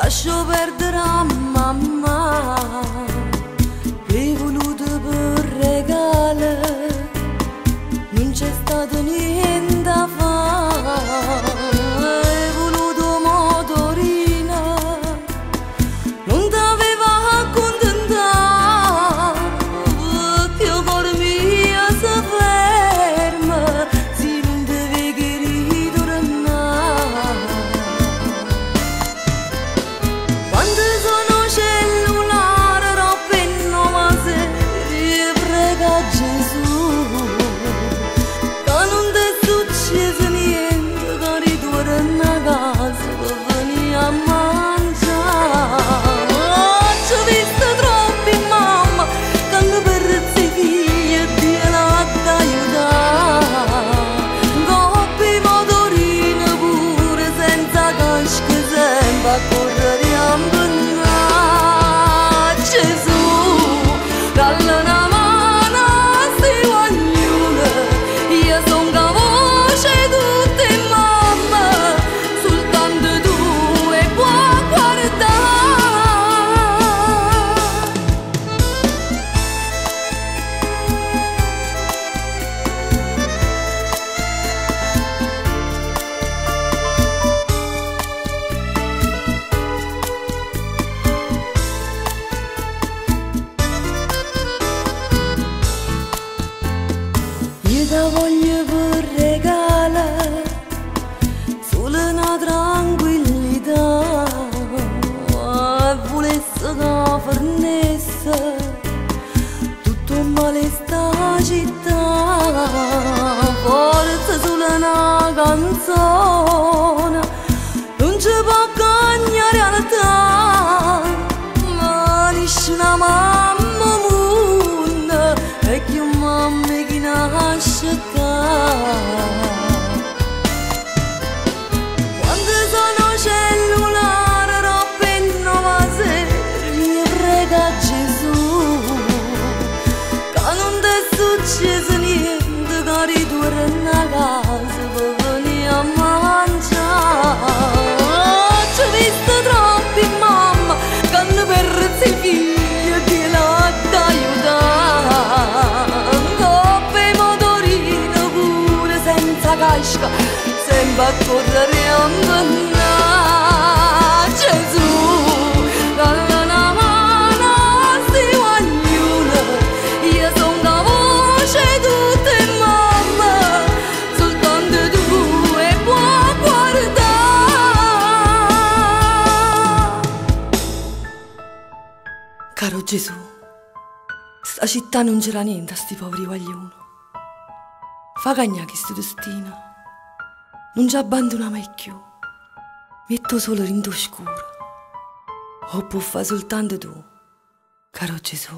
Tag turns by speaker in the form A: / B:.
A: lascio perdere a mamma, hai voluto per regalo, non c'è stato niente da fare, hai voluto motorina, non t'aveva accontentato, perché il cuore mio si ferma, se non devi che ritornare. Quando sono cellulare, roba e nuova serie, prega Gesù, che non ti è successo niente, che ritorni a casa per venire a mangiare. Ci ho visto troppi mamma, che hanno perso i figli e Dio l'ha aiutare. Coppi motorino pure senza casca, sempre a correre a Gesù, dalla una mano a sti guaglione, io son capace tutte mamma, soltanto tu e puoi guardare. Io ti voglio per regalare solo una tranquillità, e volessi che fornesse tutto il male sta città, forse solo una canzone non ci può cambiare realtà, ma nessuna mamma mondo è più mamma che nasce qua. Quando sono cellulare, roba e nuova serie, prega Gesù, che non ti è successo niente, che ritorni a casa per venire a mangiare. Ci ho visto troppi mamma, che hanno perso i figli e Dio l'ha aiutare. Coppe motorino pure senza casca, sempre a correre a Gesù, dalla una mano a sti guaglione, io son capace tutte mamma, soltanto tu e puoi guardare. Caro Gesù, sta città non c'era niente a sti poveri guaglioni. Fa cagnà che sto destino non ci abbandona mai più. Metto solo in tu scuro, o può fare soltanto tu, caro Gesù.